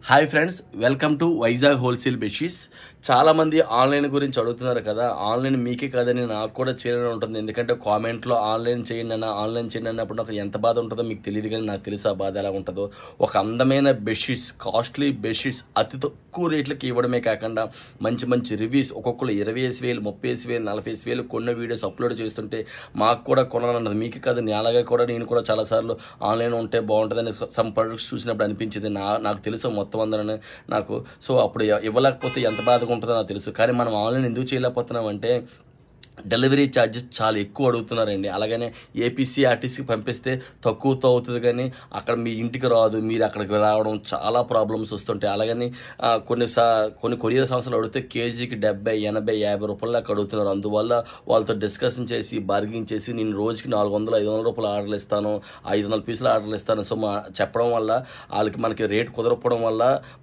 Hi friends, welcome to Vizag wholesale bedsheets. చాలామంది online గురించి అడుగుతున్నారు కదా. ఆన్లైన్ మీకే కాదని నాకు కూడా చేయాలని ఉంటుంది. ఎందుకంటే కామెంట్లో ఆన్లైన్ చేయండి అన్నప్పుడు నాకు ఎంత బాధ ఉంటుందో మీకు తెలియదు, కానీ నాకు తెలుసు ఆ బాధ ఎలా ఉంటుందో. ఒక అందమైన బెడ్షీట్స్, కాస్ట్లీ బెడ్షీట్స్ అతి తక్కువ రేట్లకి ఇవ్వడమే కాకుండా మంచి మంచి రివ్యూస్, ఒక్కొక్కరు 20,000, 30,000, 40,000 కొన్న వీడియోస్ అప్లోడ్ చేస్తుంటే మాకు కూడా కొనాలన్నది. మీకే కాదు, అలాగే కూడా నేను కూడా చాలాసార్లు ఆన్లైన్ ఉంటే బాగుంటుందని సమ్ ప్రొడక్ట్స్ చూసినప్పుడు అనిపించింది. నాకు తెలుసు మొత్తం అందరూ నాకు. సో అప్పుడు ఇవ్వలేకపోతే ఎంత బాధగా ఉంటుందో నాకు తెలుసు. కానీ మనం ఆన్లైన్ ఎందుకు చేయలేకపోతున్నాం అంటే డెలివరీ ఛార్జెస్ చాలా ఎక్కువ అడుగుతున్నారండి. అలాగనే ఏపీసీ ఆర్టీసీకి పంపిస్తే తక్కువతో అవుతుంది, కానీ అక్కడ మీ ఇంటికి రాదు. మీరు అక్కడికి రావడం చాలా ప్రాబ్లమ్స్ వస్తుంటాయి. అలాగని కొన్ని కొరియర్ సంస్థలు అడిగితే కేజీకి 70, 80, 50 రూపాయల దాకా అడుగుతున్నారు. అందువల్ల వాళ్ళతో డిస్కషన్ చేసి బార్గింగ్ చేసి నేను రోజుకి 400, 500 రూపాయలు ఆర్డర్లు ఇస్తాను, 500 పీసులు ఆర్డర్లు ఇస్తాను. సో చెప్పడం వల్ల మనకి రేట్ కుదరకపోవడం వల్ల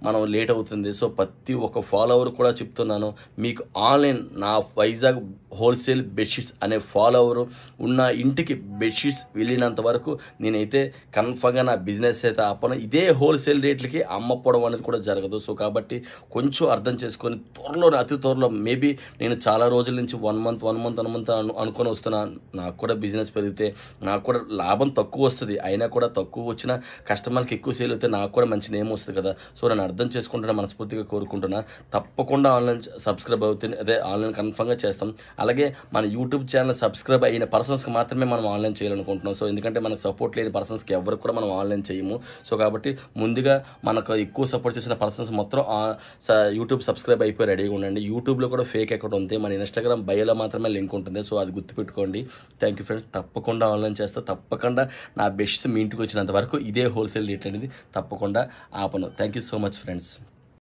మనం లేట్ అవుతుంది. సో ప్రతి ఒక్క ఫాలోవర్ కూడా చెప్తున్నాను, మీకు ఆన్లైన్ నా వైజాగ్ హోల్సేల్ బెడ్షీట్స్ అనే ఫాలోవర్ ఉన్న ఇంటికి బెడ్షీట్స్ వెళ్ళినంత వరకు నేనైతే కన్ఫర్మ్గా నా బిజినెస్ అయితే ఆపను. ఇదే హోల్సేల్ రేట్లకి అమ్మపోవడం అనేది కూడా జరగదు. సో కాబట్టి కొంచెం అర్థం చేసుకొని అతి త్వరలో మేబీ నేను చాలా రోజుల నుంచి 1 మంత్ అనుకొని వస్తున్నాను. నాకు కూడా బిజినెస్ పెరిగితే నాకు కూడా లాభం తక్కువ వస్తుంది. అయినా కూడా తక్కువ వచ్చిన కస్టమర్కి ఎక్కువ సేల్ అయితే నాకు కూడా మంచి నేమ్ వస్తుంది కదా. సో నేను అర్థం చేసుకుంటున్నా, మనస్ఫూర్తిగా కోరుకుంటున్నా. తప్పకుండా ఆన్లైన్ సబ్స్క్రైబ్ అవుతుంది, అదే ఆన్లైన్ కన్ఫర్మ్గా చేస్తాం. అలాగే మన యూట్యూబ్ ఛానల్ సబ్స్క్రైబ్ అయిన పర్సన్స్కి మాత్రమే మనం ఆన్లైన్ చేయాలనుకుంటున్నాం. సో ఎందుకంటే మనకు సపోర్ట్ లేని పర్సన్స్కి ఎవరికి కూడా మనం ఆన్లైన్ చేయము. సో కాబట్టి ముందుగా మనకు ఎక్కువ సపోర్ట్ చేసిన పర్సన్స్ మొత్తం యూట్యూబ్ సబ్స్క్రైబ్ అయిపోయి రెడీగా ఉండండి. యూట్యూబ్లో కూడా ఫేక్ అకౌంట్ ఉంది, మన ఇన్స్టాగ్రామ్ బయోలో మాత్రమే లింక్ ఉంటుంది. సో అది గుర్తుపెట్టుకోండి. Thank you friends. తప్పకుండా ఆన్లైన్ చేస్తా. తప్పకుండా నా బెడ్షీట్స్ మీ ఇంటికి వచ్చినంత వరకు ఇదే హోల్సేల్ రేట్ అనేది తప్పకుండా ఆపను. Thank you so much friends.